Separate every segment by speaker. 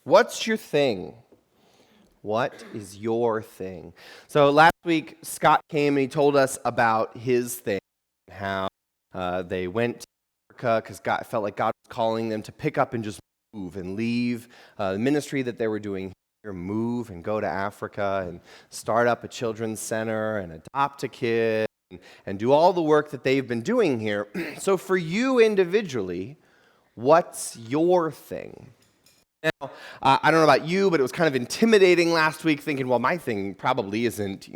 Speaker 1: What's your thing? What is your thing? So last week, Scott came and he told us about his thing, how they went to Africa because God felt like God was calling them to pick up and just move and leave the ministry that they were doing here, move and go to Africa and start up a children's center and adopt a kid and do all the work that they've been doing here. So for you individually, what's your thing? Now, I don't know about you, but it was kind of intimidating last week thinking, well, my thing probably isn't,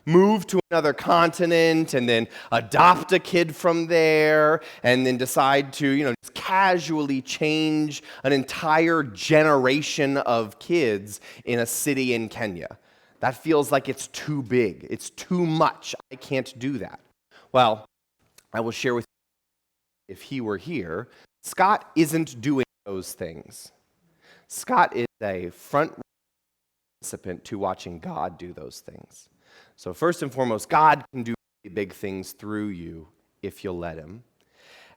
Speaker 1: move to another continent and then adopt a kid from there and then decide to, just casually change an entire generation of kids in a city in Kenya. That feels like it's too big. It's too much. I can't do that. Well, I will share with you, if he were here, Scott isn't doing those things. Scott is a front participant to watching God do those things. So first and foremost, God can do big things through you if you'll let him.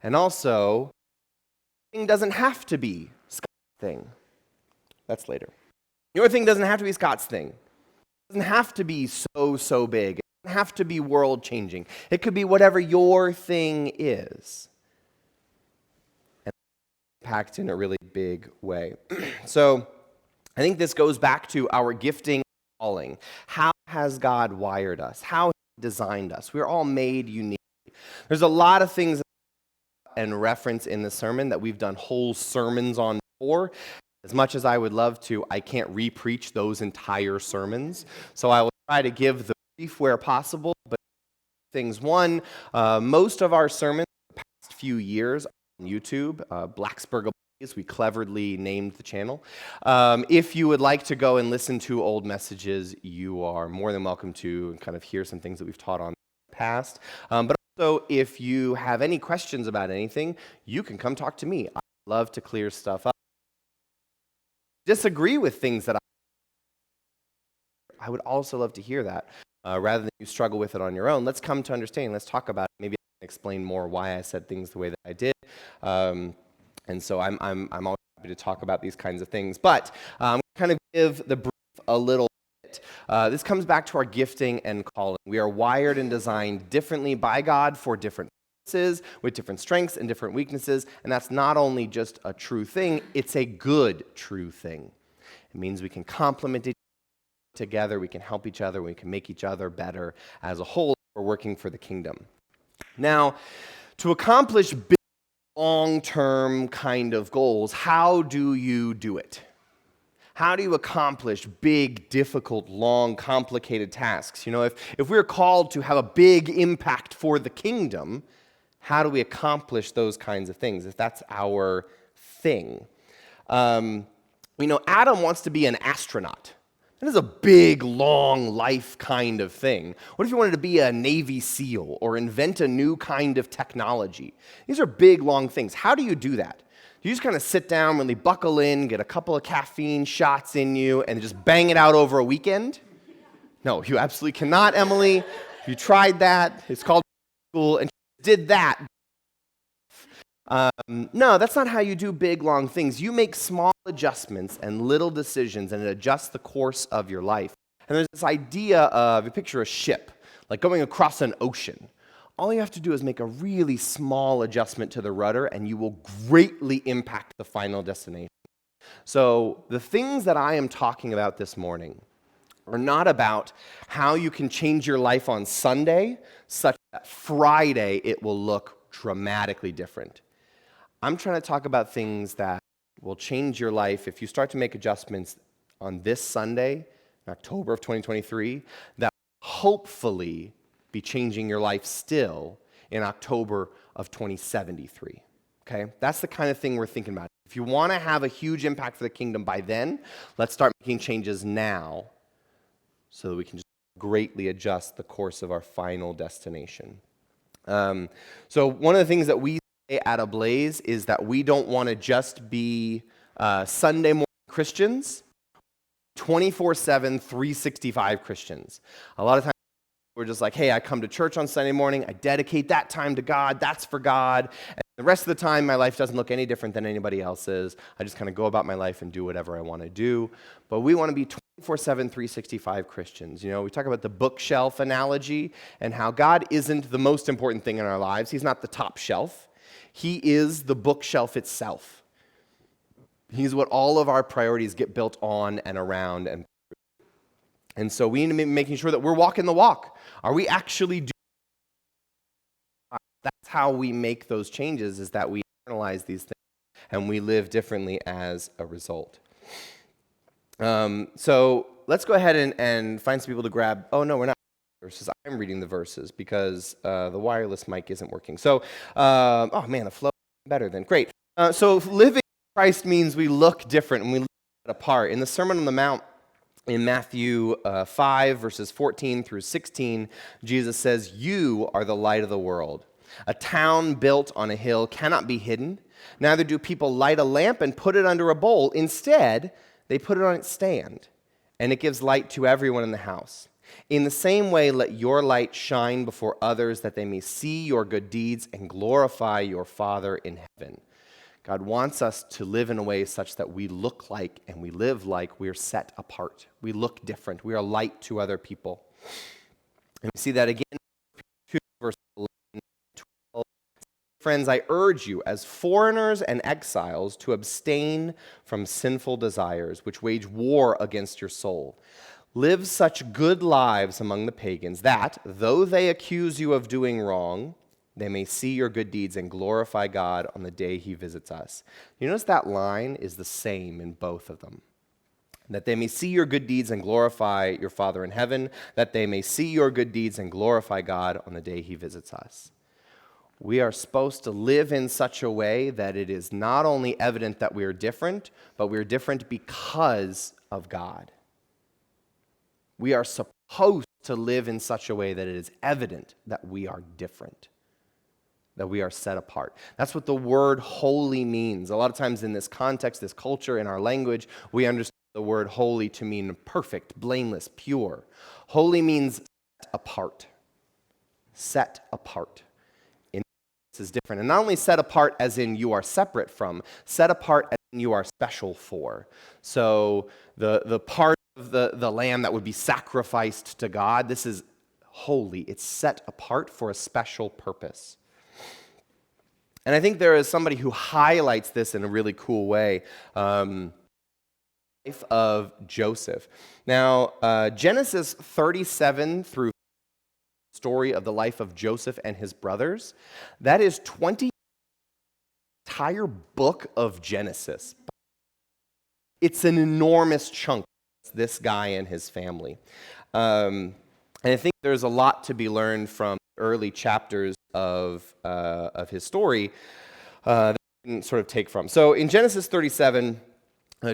Speaker 1: And also, your thing doesn't have to be Scott's thing. That's later. Your thing doesn't have to be Scott's thing. It doesn't have to be so big. It doesn't have to be world-changing. It could be whatever your thing is. Impact in a really big way. So I think this goes back to our gifting and calling. How has God wired us? How has he designed us? We're all made unique. There's a lot of things and reference in the sermon that we've done whole sermons on before. As much as I would love to, I can't re-preach those entire sermons. So I will try to give the brief where possible. But things, one, most of our sermons the past few years YouTube, Blacksburg, we cleverly named the channel. If you would like to go and listen to old messages, you are more than welcome to and kind of hear some things that we've taught on in the past. But also, if you have any questions about anything, you can come talk to me. I love to clear stuff up. Disagree with things that I would also love to hear that. Rather than you struggle with it on your own, let's come to understanding. Let's talk about it. Maybe explain more why I said things the way that I did, and so I'm always happy to talk about these kinds of things. But kind of give the brief a little bit. This comes back to our gifting and calling. We are wired and designed differently by God for different purposes, with different strengths and different weaknesses, and that's not only just a true thing; it's a good true thing. It means we can complement each other together, we can help each other, we can make each other better as a whole. We're working for the kingdom. Now, to accomplish big, long-term kind of goals, how do you do it? How do you accomplish big, difficult, long, complicated tasks? If we're called to have a big impact for the kingdom, how do we accomplish those kinds of things, if that's our thing? Adam wants to be an astronaut. That is a big, long life kind of thing. What if you wanted to be a Navy SEAL or invent a new kind of technology? These are big, long things. How do you do that? You just kind of sit down, really buckle in, get a couple of caffeine shots in you, and just bang it out over a weekend? No, you absolutely cannot, Emily. You tried that. It's called school, and you did that. No, that's not how you do big, long things. You make small adjustments and little decisions, and it adjusts the course of your life. And there's this idea of, you picture a ship, like going across an ocean. All you have to do is make a really small adjustment to the rudder, and you will greatly impact the final destination. So the things that I am talking about this morning are not about how you can change your life on Sunday, such that Friday it will look dramatically different. I'm trying to talk about things that will change your life if you start to make adjustments on this Sunday, in October of 2023, that will hopefully be changing your life still in October of 2073. Okay? That's the kind of thing we're thinking about. If you want to have a huge impact for the kingdom by then, let's start making changes now so that we can just greatly adjust the course of our final destination. So one of the things that we at Ablaze is that we don't want to just be Sunday morning Christians, 24/7, 365 Christians. A lot of times who are just like, hey, I come to church on Sunday morning, I dedicate that time to God, that's for God, and the rest of the time my life doesn't look any different than anybody else's. I just kind of go about my life and do whatever I want to do. But we want to be 24/7, 365 Christians. You know, we talk about the bookshelf analogy and how God isn't the most important thing in our lives. He's not the top shelf. He is the bookshelf itself. He's what all of our priorities get built on and around. And so we need to be making sure that we're walking the walk. Are we actually doing? That's how we make those changes, is that we internalize these things and we live differently as a result. So let's go ahead and find some people to grab. Oh, no, we're not. Verses. I'm reading the verses because the wireless mic isn't working. So, oh man, the flow is better than. Great. So living in Christ means we look different and we look apart. In the Sermon on the Mount, in Matthew 5, verses 14 through 16, Jesus says, "You are the light of the world. A town built on a hill cannot be hidden. Neither do people light a lamp and put it under a bowl. Instead, they put it on its stand, and it gives light to everyone in the house. In the same way, let your light shine before others, that they may see your good deeds and glorify your Father in heaven." God wants us to live in a way such that we look like and we live like we're set apart. We look different. We are light to other people. And we see that again in 2 verse 11 and 12. "Friends, I urge you as foreigners and exiles to abstain from sinful desires, which wage war against your soul. Live such good lives among the pagans that, though they accuse you of doing wrong, they may see your good deeds and glorify God on the day he visits us." You notice that line is the same in both of them. That they may see your good deeds and glorify your Father in heaven, that they may see your good deeds and glorify God on the day he visits us. We are supposed to live in such a way that it is not only evident that we are different, but we are different because of God. We are supposed to live in such a way that it is evident that we are different, that we are set apart. That's what the word holy means. A lot of times in this context, this culture, in our language, we understand the word holy to mean perfect, blameless, pure. Holy means set apart. Set apart. This is different. And not only set apart as in you are separate from, set apart as in you are special for. So the part of the lamb that would be sacrificed to God, this is holy. It's set apart for a special purpose. And I think there is somebody who highlights this in a really cool way. Life of Joseph. Now, Genesis 37 through story of the life of Joseph and his brothers, that is 20 entire book of Genesis. It's an enormous chunk, this guy and his family. And I think there's a lot to be learned from early chapters of his story that we can sort of take from. So in Genesis 37,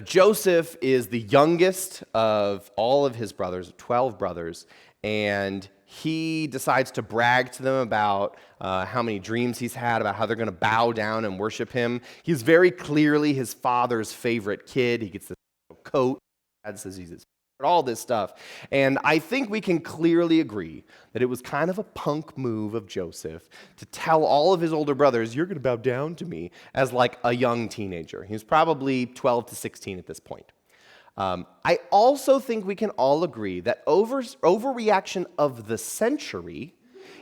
Speaker 1: Joseph is the youngest of all of his brothers, 12 brothers, and he decides to brag to them about how many dreams he's had, about how they're going to bow down and worship him. He's very clearly his father's favorite kid. He gets this coat. Dad says he's his favorite, all this stuff. And I think we can clearly agree that it was kind of a punk move of Joseph to tell all of his older brothers, "You're going to bow down to me," as like a young teenager. He was probably 12 to 16 at this point. I also think we can all agree that overreaction of the century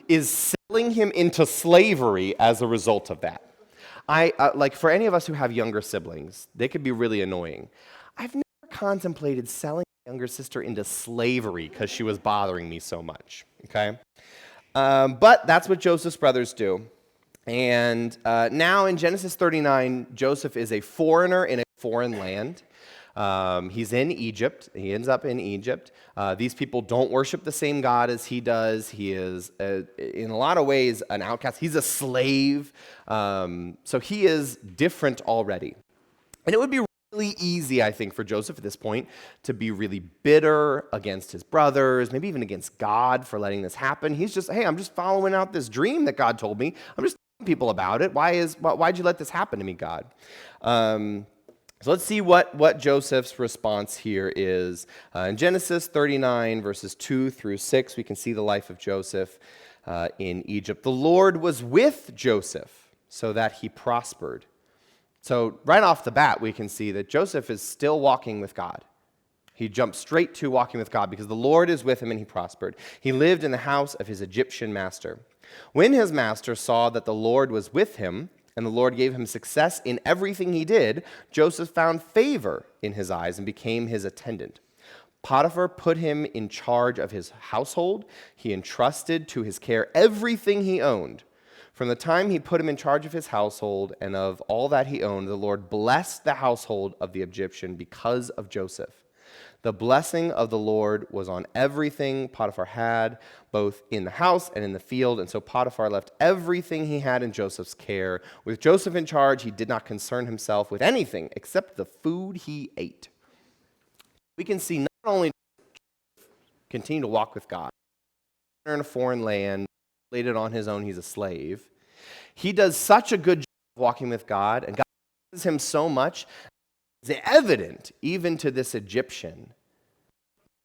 Speaker 1: is selling him into slavery as a result of that. Like for any of us who have younger siblings, they could be really annoying. I've never contemplated selling my younger sister into slavery because she was bothering me so much, okay? But that's what Joseph's brothers do. And now in Genesis 39, Joseph is a foreigner in a foreign land. He's in Egypt. He ends up in Egypt. These people don't worship the same God as he does. He is, in a lot of ways, an outcast. He's a slave. So he is different already. And it would be really easy, I think, for Joseph at this point to be really bitter against his brothers, maybe even against God for letting this happen. He's just, hey, I'm just following out this dream that God told me. I'm just telling people about it. Why'd you let this happen to me, God? So let's see what Joseph's response here is. In Genesis 39, verses 2 through 6, we can see the life of Joseph in Egypt. The Lord was with Joseph so that he prospered. So right off the bat, we can see that Joseph is still walking with God. He jumped straight to walking with God because the Lord is with him and he prospered. He lived in the house of his Egyptian master. When his master saw that the Lord was with him, and the Lord gave him success in everything he did, Joseph found favor in his eyes and became his attendant. Potiphar put him in charge of his household. He entrusted to his care everything he owned. From the time he put him in charge of his household and of all that he owned, the Lord blessed the household of the Egyptian because of Joseph. The blessing of the Lord was on everything Potiphar had, both in the house and in the field. And so Potiphar left everything he had in Joseph's care. With Joseph in charge, he did not concern himself with anything except the food he ate. We can see not only continue to walk with God, in a foreign land, laid it on his own, he's a slave. He does such a good job of walking with God, and God blesses him so much. It's evident, even to this Egyptian,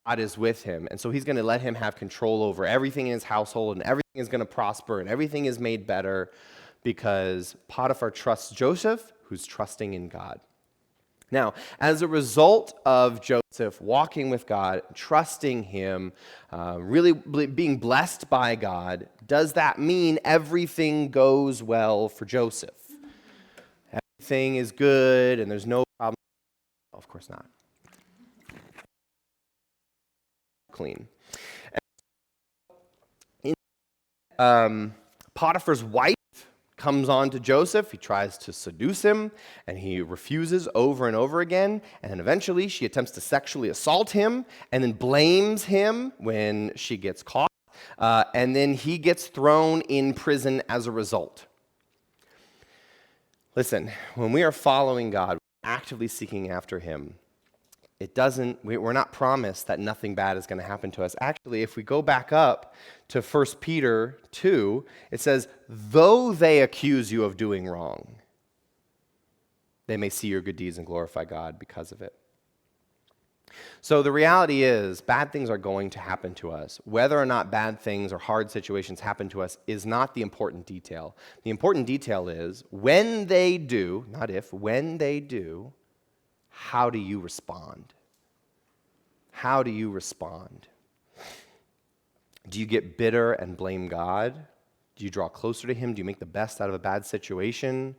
Speaker 1: God is with him. And so he's going to let him have control over everything in his household, and everything is going to prosper, and everything is made better because Potiphar trusts Joseph, who's trusting in God. Now, as a result of Joseph walking with God, trusting him, really being blessed by God, does that mean everything goes well for Joseph? Everything is good and there's no problem? Of course not. Clean. Potiphar's wife comes on to Joseph. He tries to seduce him, and he refuses over and over again. And then eventually she attempts to sexually assault him and then blames him when she gets caught. And then he gets thrown in prison as a result. Listen, when we are following God, actively seeking after him, we're not promised that nothing bad is going to happen to us. Actually, if we go back up to 1 Peter 2, it says, though they accuse you of doing wrong, they may see your good deeds and glorify God because of it. So the reality is, bad things are going to happen to us. Whether or not bad things or hard situations happen to us is not the important detail. The important detail is, when they do, not if, when they do, how do you respond? How do you respond? Do you get bitter and blame God? Do you draw closer to him? Do you make the best out of a bad situation?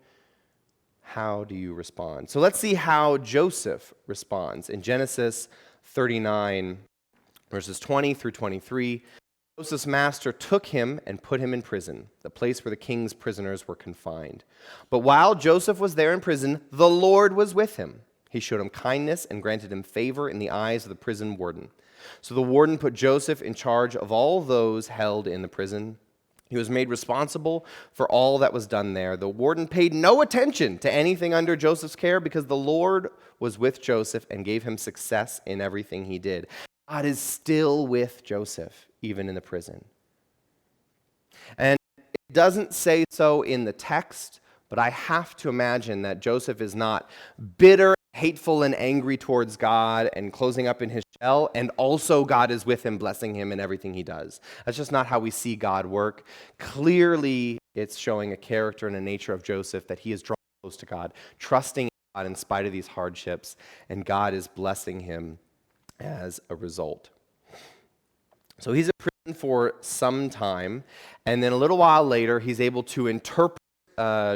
Speaker 1: How do you respond? So let's see how Joseph responds. In Genesis 39, verses 20 through 23, Joseph's master took him and put him in prison, the place where the king's prisoners were confined. But while Joseph was there in prison, the Lord was with him. He showed him kindness and granted him favor in the eyes of the prison warden. So the warden put Joseph in charge of all those held in the prison. He was made responsible for all that was done there. The warden paid no attention to anything under Joseph's care because the Lord was with Joseph and gave him success in everything he did. God is still with Joseph, even in the prison. And it doesn't say so in the text, but I have to imagine that Joseph is not bitter, hateful, and angry towards God and closing up in his shell, and also God is with him, blessing him in everything he does. That's just not how we see God work. Clearly, it's showing a character and a nature of Joseph that he is drawn close to God, trusting in God in spite of these hardships, and God is blessing him as a result. So he's in prison for some time, and then a little while later, he's able to interpret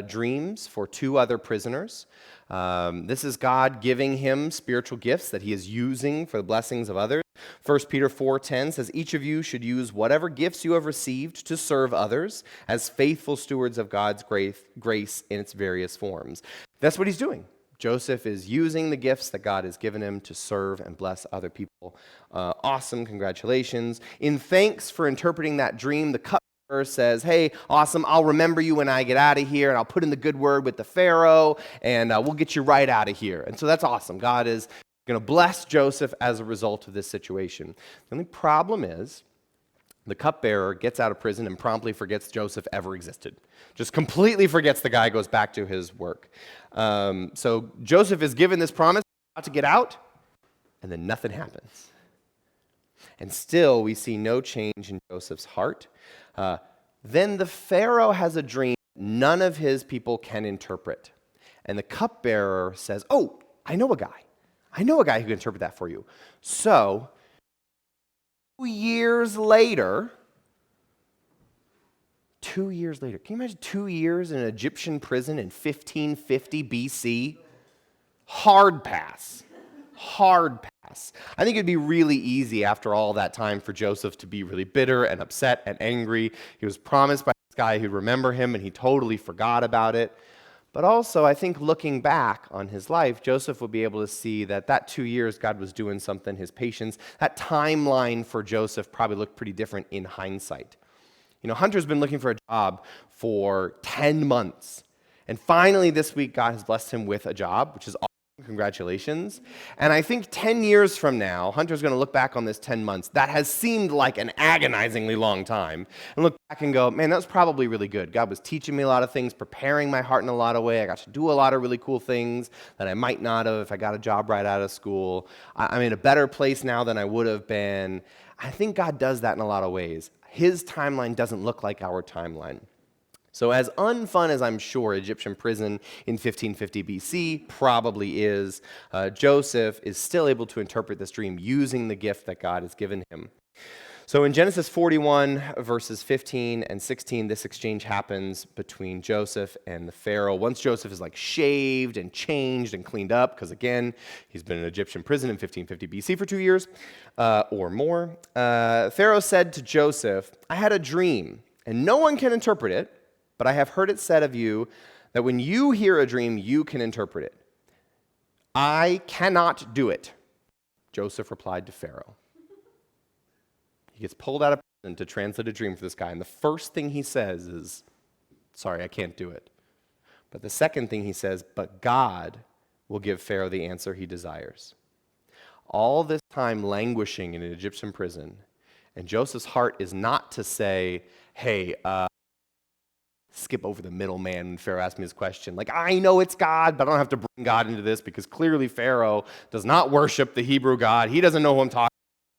Speaker 1: dreams for two other prisoners. This is God giving him spiritual gifts that he is using for the blessings of others. 1 Peter 4:10 says, each of you should use whatever gifts you have received to serve others as faithful stewards of God's grace in its various forms. That's what he's doing. Joseph is using the gifts that God has given him to serve and bless other people. Awesome, congratulations. In thanks for interpreting that dream, the cupbearer says, hey, awesome, I'll remember you when I get out of here, and I'll put in the good word with the Pharaoh, and we'll get you right out of here. And so that's awesome. God is going to bless Joseph as a result of this situation. The only problem is The cupbearer gets out of prison and promptly forgets Joseph ever existed. Just completely forgets the guy, goes back to his work. So Joseph is given this promise to get out, and then nothing happens. And still, we see no change in Joseph's heart. Then the Pharaoh has a dream none of his people can interpret. And the cupbearer says, oh, I know a guy. I know a guy who can interpret that for you. So, 2 years later, can you imagine 2 years in an Egyptian prison in 1550 BC? Hard pass. I think it'd be really easy after all that time for Joseph to be really bitter and upset and angry. He was promised by this guy who'd remember him, and he totally forgot about it. But also, I think looking back on his life, Joseph would be able to see that 2 years God was doing something, his patience. That timeline for Joseph probably looked pretty different in hindsight. You know, Hunter's been looking for a job for 10 months. And finally this week, God has blessed him with a job, which is awesome. Congratulations. And I think 10 years from now, Hunter's going to look back on this 10 months. That has seemed like an agonizingly long time. And look back and go, man, that was probably really good. God was teaching me a lot of things, preparing my heart in a lot of ways. I got to do a lot of really cool things that I might not have if I got a job right out of school. I'm in a better place now than I would have been. I think God does that in a lot of ways. His timeline doesn't look like our timeline. So as unfun as I'm sure Egyptian prison in 1550 BC probably is, Joseph is still able to interpret this dream using the gift that God has given him. So in Genesis 41, verses 15 and 16, this exchange happens between Joseph and the Pharaoh. Once Joseph is like shaved and changed and cleaned up, because again, he's been in Egyptian prison in 1550 BC for 2 years or more, Pharaoh said to Joseph, I had a dream, and no one can interpret it, but I have heard it said of you that when you hear a dream, you can interpret it. I cannot do it, Joseph replied to Pharaoh. He gets pulled out of prison to translate a dream for this guy, and the first thing he says is, sorry, I can't do it. But the second thing he says, but God will give Pharaoh the answer he desires. All this time languishing in an Egyptian prison, and Joseph's heart is not to say, hey, skip over the middleman when Pharaoh asked me this question. Like, I know it's God, but I don't have to bring God into this because clearly Pharaoh does not worship the Hebrew God. He doesn't know who I'm talking about.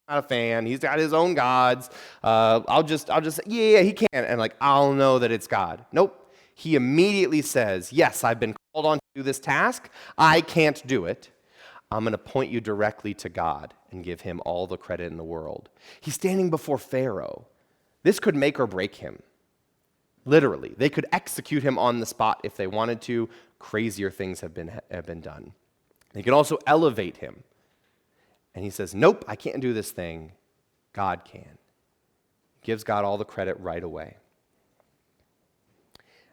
Speaker 1: I'm not a fan. He's got his own gods. I'll just say, yeah, he can. And like, I'll know that it's God. Nope. He immediately says, yes, I've been called on to do this task. I can't do it. I'm going to point you directly to God and give him all the credit in the world. He's standing before Pharaoh. This could make or break him. Literally, they could execute him on the spot if they wanted to. Crazier things have been done. They could also elevate him. And he says, nope, I can't do this thing. God can. Gives God all the credit right away.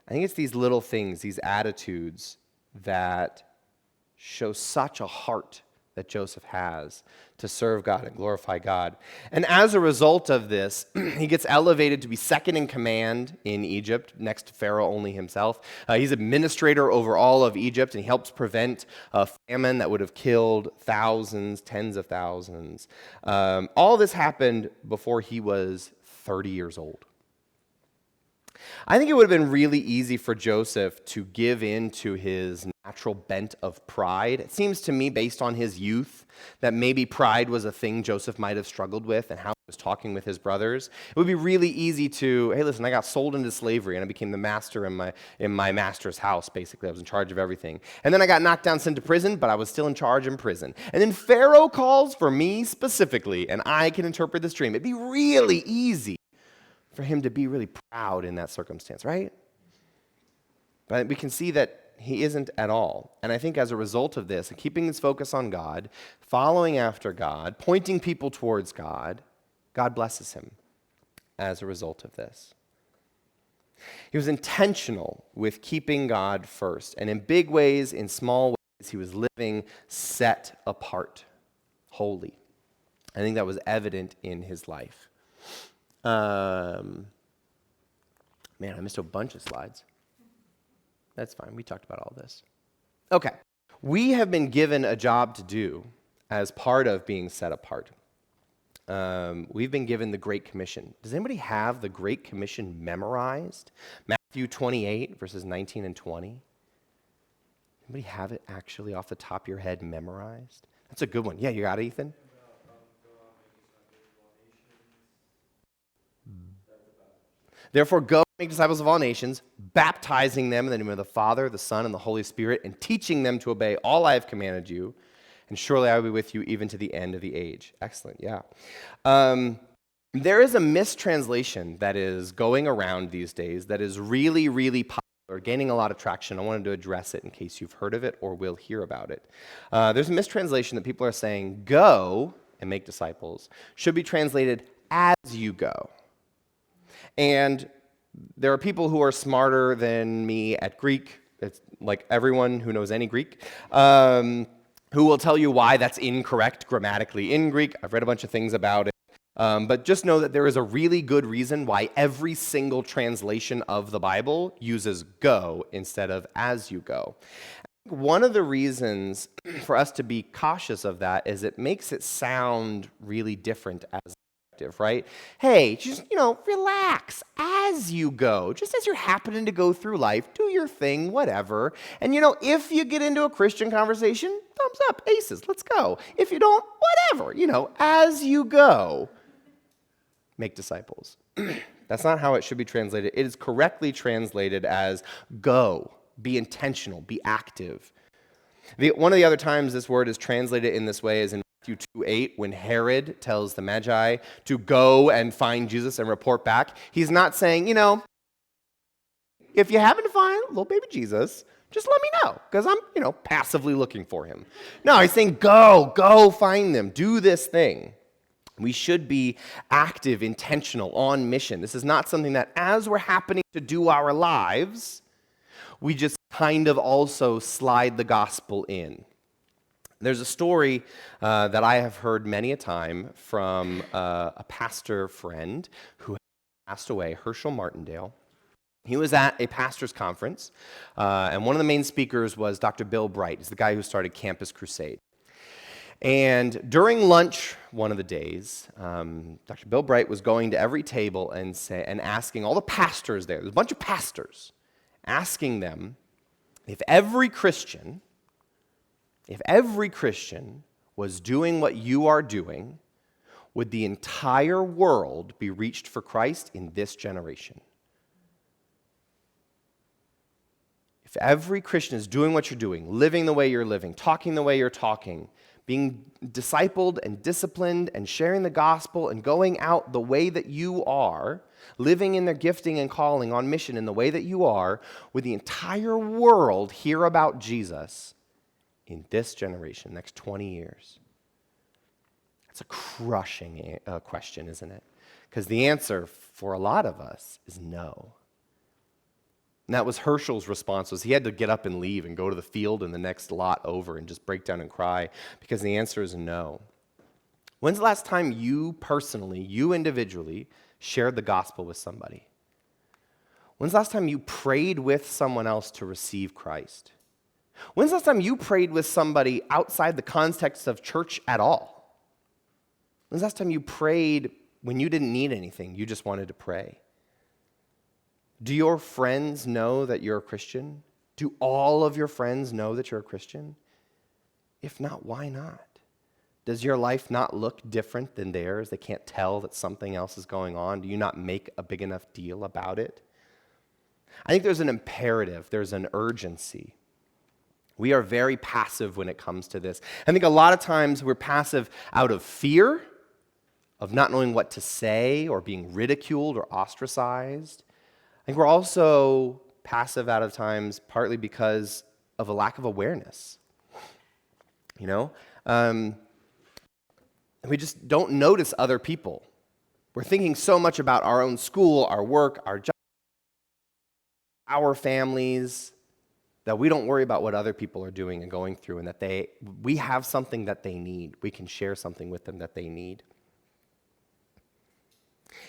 Speaker 1: I think it's these little things, these attitudes that show such a heart that Joseph has to serve God and glorify God. And as a result of this, he gets elevated to be second in command in Egypt, next to Pharaoh only himself. He's administrator over all of Egypt, and he helps prevent a famine that would have killed thousands, tens of thousands. All this happened before he was 30 years old. I think it would have been really easy for Joseph to give in to his natural bent of pride. It seems to me, based on his youth, that maybe pride was a thing Joseph might have struggled with and how he was talking with his brothers. It would be really easy to, hey, listen, I got sold into slavery and I became the master in my master's house, basically. I was in charge of everything. And then I got knocked down, sent to prison, but I was still in charge in prison. And then Pharaoh calls for me specifically, and I can interpret this dream. It'd be really easy for him to be really proud in that circumstance, right? But we can see that he isn't at all. And I think as a result of this, and keeping his focus on God, following after God, pointing people towards God, God blesses him as a result of this. He was intentional with keeping God first. And in big ways, in small ways, he was living set apart, holy. I think that was evident in his life. Man, I missed a bunch of slides. That's fine. We talked about all this. Okay. We have been given a job to do as part of being set apart. we've been given the Great Commission. Does anybody have the Great Commission memorized? Matthew 28, verses 19 and 20. Anybody have it actually off the top of your head memorized? That's a good one. Yeah, you got it, Ethan? Therefore, go and make disciples of all nations, baptizing them in the name of the Father, the Son, and the Holy Spirit, and teaching them to obey all I have commanded you. And surely I will be with you even to the end of the age. Excellent, yeah. There is a mistranslation that is going around these days that is really, really popular, gaining a lot of traction. I wanted to address it in case you've heard of it or will hear about it. There's a mistranslation that people are saying, go and make disciples, should be translated as you go. And there are people who are smarter than me at Greek. It's like everyone who knows any Greek, who will tell you why that's incorrect grammatically in Greek. I've read a bunch of things about it. But just know that there is a really good reason why every single translation of the Bible uses go instead of as you go. One of the reasons for us to be cautious of that is it makes it sound really different as right? Hey, just, relax as you go. Just as you're happening to go through life, do your thing, whatever. And, if you get into a Christian conversation, thumbs up, aces, let's go. If you don't, whatever, as you go, make disciples. That's not how it should be translated. It is correctly translated as go, be intentional, be active. One of the other times this word is translated in this way is in Matthew 2:8, when Herod tells the Magi to go and find Jesus and report back. He's not saying, if you happen to find little baby Jesus, just let me know, because I'm, passively looking for him. No, he's saying, go find them, do this thing. We should be active, intentional, on mission. This is not something that as we're happening to do our lives, we just kind of also slide the gospel in. There's a story that I have heard many a time from a pastor friend who passed away, Herschel Martindale. He was at a pastor's conference, and one of the main speakers was Dr. Bill Bright. He's the guy who started Campus Crusade. And during lunch one of the days, Dr. Bill Bright was going to every table and asking all the pastors there's a bunch of pastors, asking them if every Christian was doing what you are doing, would the entire world be reached for Christ in this generation? If every Christian is doing what you're doing, living the way you're living, talking the way you're talking, being discipled and disciplined and sharing the gospel and going out the way that you are, living in their gifting and calling on mission in the way that you are, would the entire world hear about Jesus in this generation, next 20 years? That's a crushing question, isn't it? Because the answer for a lot of us is no. And that was Herschel's response, was he had to get up and leave and go to the field and the next lot over and just break down and cry, because the answer is no. When's the last time you personally, you individually, shared the gospel with somebody? When's the last time you prayed with someone else to receive Christ? When's the last time you prayed with somebody outside the context of church at all? When's the last time you prayed when you didn't need anything, you just wanted to pray? Do your friends know that you're a Christian? Do all of your friends know that you're a Christian? If not, why not? Does your life not look different than theirs? They can't tell that something else is going on. Do you not make a big enough deal about it? I think there's an imperative, there's an urgency. We are very passive when it comes to this. I think a lot of times we're passive out of fear, of not knowing what to say, or being ridiculed or ostracized. I think we're also passive out of times partly because of a lack of awareness. We just don't notice other people. We're thinking so much about our own school, our work, our job, our families, that we don't worry about what other people are doing and going through, and that we have something that they need. We can share something with them that they need.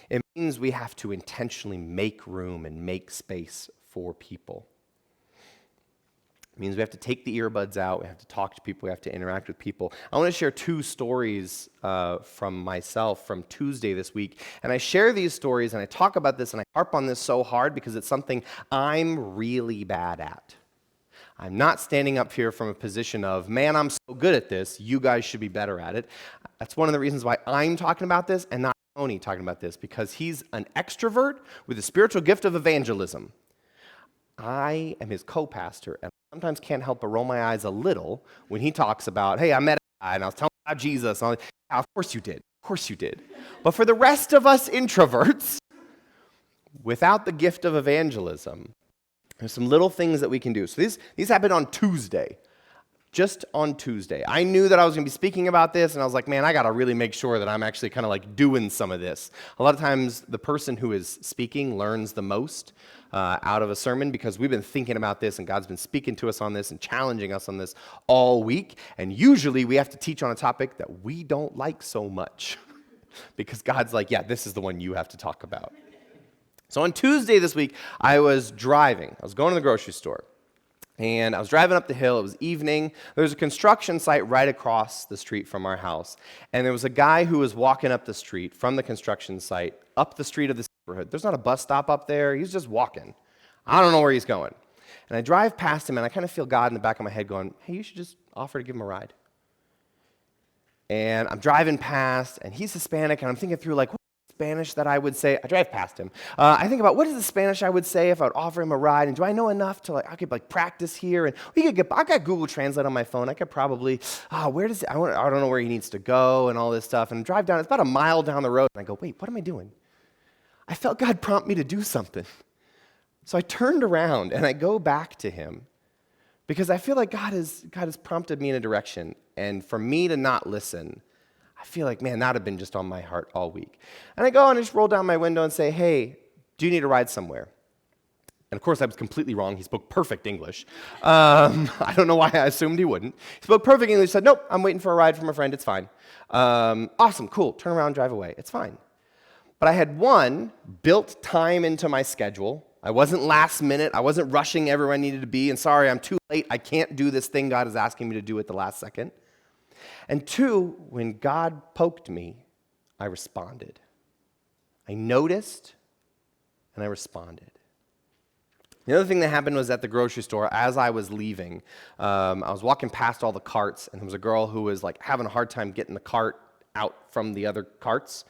Speaker 1: It means we have to intentionally make room and make space for people. It means we have to take the earbuds out, we have to talk to people, we have to interact with people. I want to share two stories from myself from Tuesday this week. And I share these stories and I talk about this and I harp on this so hard because it's something I'm really bad at. I'm not standing up here from a position of, man, I'm so good at this, you guys should be better at it. That's one of the reasons why I'm talking about this and not Tony talking about this, because he's an extrovert with the spiritual gift of evangelism. I am his co-pastor, and I sometimes can't help but roll my eyes a little when he talks about, hey, I met a guy, and I was telling him about Jesus. And yeah, of course you did. Of course you did. But for the rest of us introverts, without the gift of evangelism, there's some little things that we can do. So these happened on Tuesday. Just on Tuesday. I knew that I was going to be speaking about this, and I was like, man, I got to really make sure that I'm actually kind of like doing some of this. A lot of times, the person who is speaking learns the most out of a sermon because we've been thinking about this, and God's been speaking to us on this and challenging us on this all week. And usually, we have to teach on a topic that we don't like so much because God's like, yeah, this is the one you have to talk about. So on Tuesday this week, I was driving. I was going to the grocery store. And I was driving up the hill. It was evening. There was a construction site right across the street from our house. And there was a guy who was walking up the street from the construction site, up the street of this neighborhood. There's not a bus stop up there. He's just walking. I don't know where he's going. And I drive past him, and I kind of feel God in the back of my head going, hey, you should just offer to give him a ride. And I'm driving past, and he's Hispanic, and I'm thinking through, like, what Spanish that I would say. I drive past him. I think about what is the Spanish I would say if I would offer him a ride, and do I know enough to I could practice here, and I got Google Translate on my phone. I could probably I don't know where he needs to go and all this stuff, and drive down. It's about a mile down the road, and I go, wait, what am I doing? I felt God prompt me to do something, so I turned around and I go back to him because I feel like God has prompted me in a direction, and for me to not listen, I feel like, man, that would have been just on my heart all week. And I go and I just roll down my window and say, hey, do you need a ride somewhere? And of course, I was completely wrong. He spoke perfect English. I don't know why I assumed he wouldn't. He spoke perfect English, said, nope, I'm waiting for a ride from a friend. It's fine. Awesome, cool. Turn around, drive away. It's fine. But I had built time into my schedule. I wasn't last minute. I wasn't rushing everywhere I needed to be. And sorry, I'm too late. I can't do this thing God is asking me to do at the last second. And two, when God poked me, I responded. I noticed, and I responded. The other thing that happened was at the grocery store, as I was leaving, I was walking past all the carts, and there was a girl who was having a hard time getting the cart out from the other carts.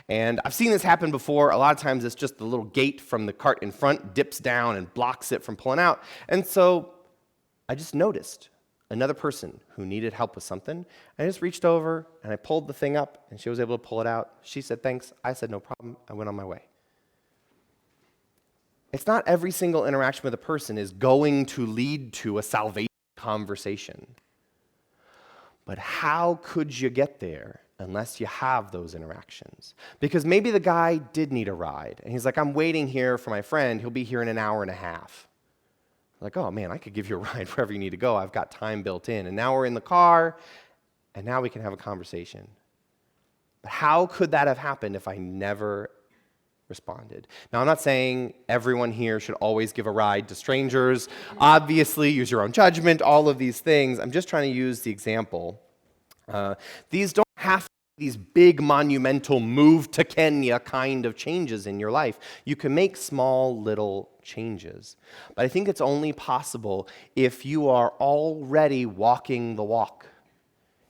Speaker 1: And I've seen this happen before. A lot of times it's just the little gate from the cart in front dips down and blocks it from pulling out. And so I just noticed another person who needed help with something. I just reached over and I pulled the thing up and she was able to pull it out. She said, thanks. I said, no problem. I went on my way. It's not every single interaction with a person is going to lead to a salvation conversation. But how could you get there unless you have those interactions? Because maybe the guy did need a ride and he's like, I'm waiting here for my friend. He'll be here in an hour and a half. Like, oh man, I could give you a ride wherever you need to go. I've got time built in. And now we're in the car, and now we can have a conversation. But how could that have happened if I never responded? Now, I'm not saying everyone here should always give a ride to strangers. Obviously, use your own judgment, all of these things. I'm just trying to use the example. These don't have to be these big, monumental, move to Kenya kind of changes in your life. You can make small, little changes. But I think it's only possible if you are already walking the walk,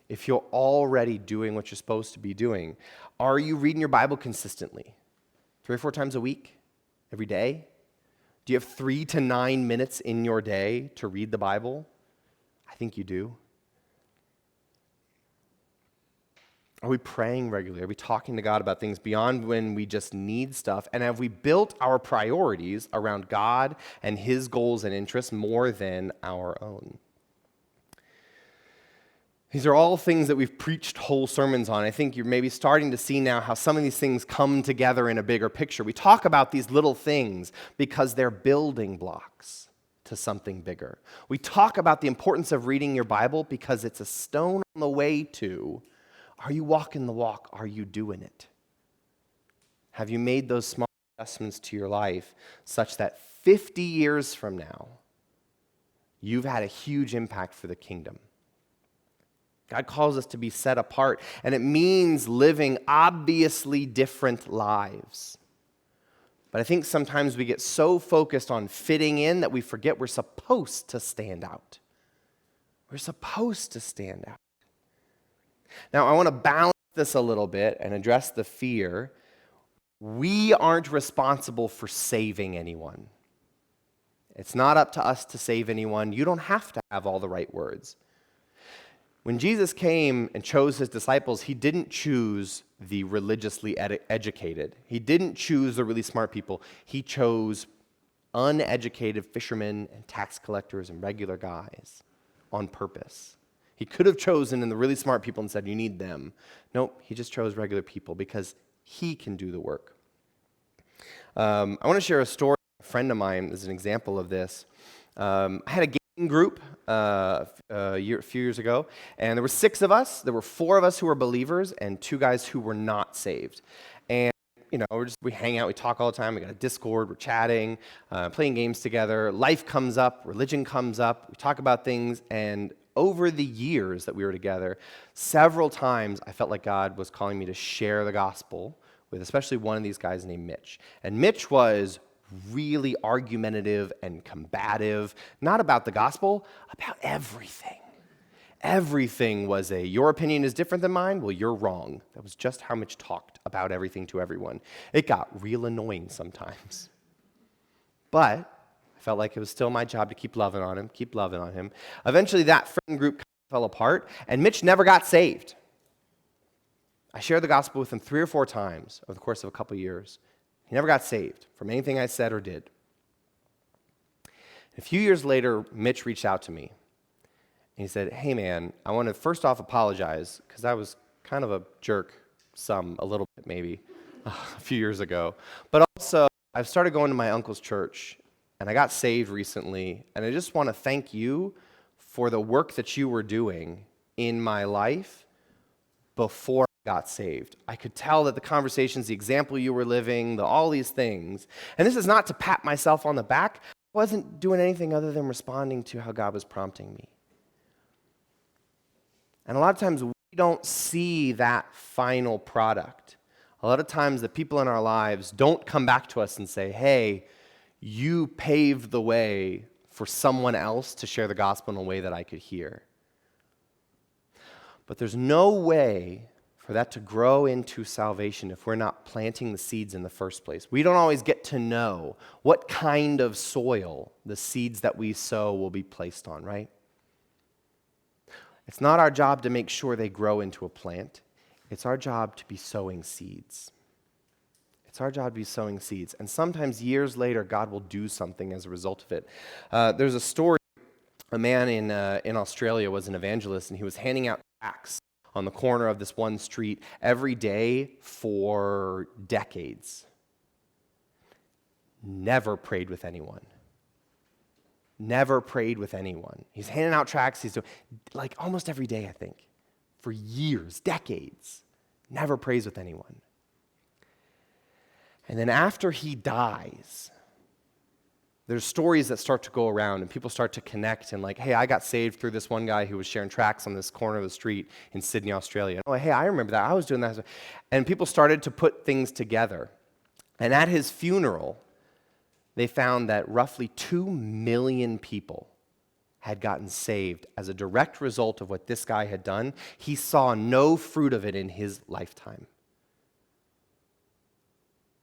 Speaker 1: if you're already doing what you're supposed to be doing. Are you reading your Bible consistently? 3 or 4 times a week? Every day? Do you have 3 to 9 minutes in your day to read the Bible? I think you do. Are we praying regularly? Are we talking to God about things beyond when we just need stuff? And have we built our priorities around God and His goals and interests more than our own? These are all things that we've preached whole sermons on. I think you're maybe starting to see now how some of these things come together in a bigger picture. We talk about these little things because they're building blocks to something bigger. We talk about the importance of reading your Bible because it's a stone on the way to, are you walking the walk? Are you doing it? Have you made those small adjustments to your life such that 50 years from now, you've had a huge impact for the kingdom. God calls us to be set apart, and it means living obviously different lives. But I think sometimes we get so focused on fitting in that we forget we're supposed to stand out. We're supposed to stand out. Now, I want to balance this a little bit and address the fear. We aren't responsible for saving anyone. It's not up to us to save anyone. You don't have to have all the right words. When Jesus came and chose his disciples, he didn't choose the religiously educated. He didn't choose the really smart people. He chose uneducated fishermen and tax collectors and regular guys on purpose. He could have chosen in the really smart people and said, you need them. Nope, he just chose regular people because he can do the work. I want to share a story. A friend of mine is an example of this. I had a gaming group a few years ago, and there were 6 of us. There were 4 of us who were believers and 2 guys who were not saved. And we hang out, we talk all the time. We got a Discord, we're chatting, playing games together. Life comes up, religion comes up. We talk about things, and over the years that we were together, several times I felt like God was calling me to share the gospel with especially one of these guys named Mitch. And Mitch was really argumentative and combative, not about the gospel, about everything. Everything was your opinion is different than mine, well, you're wrong. That was just how Mitch talked about everything to everyone. It got real annoying sometimes. But I felt like it was still my job to keep loving on him. Eventually, that friend group fell apart, and Mitch never got saved. I shared the gospel with him 3 or 4 times over the course of a couple years. He never got saved from anything I said or did. A few years later, Mitch reached out to me. And he said, hey man, I want to first off apologize because I was kind of a jerk, a little bit maybe, a few years ago. But also, I've started going to my uncle's church, and I got saved recently, and I just want to thank you for the work that you were doing in my life before I got saved. I could tell that the conversations, the example you were living, all these things, and this is not to pat myself on the back. I wasn't doing anything other than responding to how God was prompting me. And a lot of times we don't see that final product. A lot of times the people in our lives don't come back to us and say, hey, you paved the way for someone else to share the gospel in a way that I could hear. But there's no way for that to grow into salvation if we're not planting the seeds in the first place. We don't always get to know what kind of soil the seeds that we sow will be placed on, right? It's not our job to make sure they grow into a plant. It's our job to be sowing seeds. It's our job to be sowing seeds. And sometimes years later, God will do something as a result of it. There's a story, a man in Australia was an evangelist, and he was handing out tracts on the corner of this one street every day for decades. Never prayed with anyone. Never prayed with anyone. He's handing out tracts. He's doing like almost every day, I think, for years, decades. Never prays with anyone. And then after he dies, there's stories that start to go around and people start to connect and like, hey, I got saved through this one guy who was sharing tracts on this corner of the street in Sydney, Australia. Oh, hey, I remember that. I was doing that. And people started to put things together. And at his funeral, they found that roughly 2 million people had gotten saved as a direct result of what this guy had done. He saw no fruit of it in his lifetime.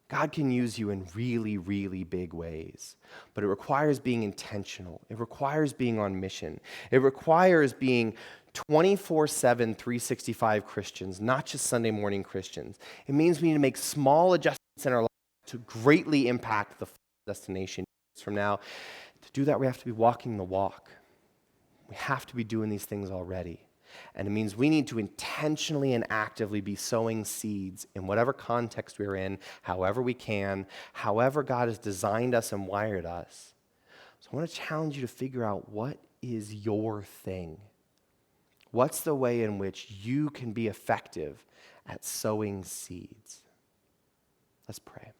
Speaker 1: God can use you in really, really big ways, but it requires being intentional. It requires being on mission. It requires being 24/7, 365 Christians, not just Sunday morning Christians. It means we need to make small adjustments in our lives to greatly impact the destination from now. To do that, we have to be walking the walk. We have to be doing these things already. And it means we need to intentionally and actively be sowing seeds in whatever context we're in, however we can, however God has designed us and wired us. So I want to challenge you to figure out what is your thing. What's the way in which you can be effective at sowing seeds? Let's pray.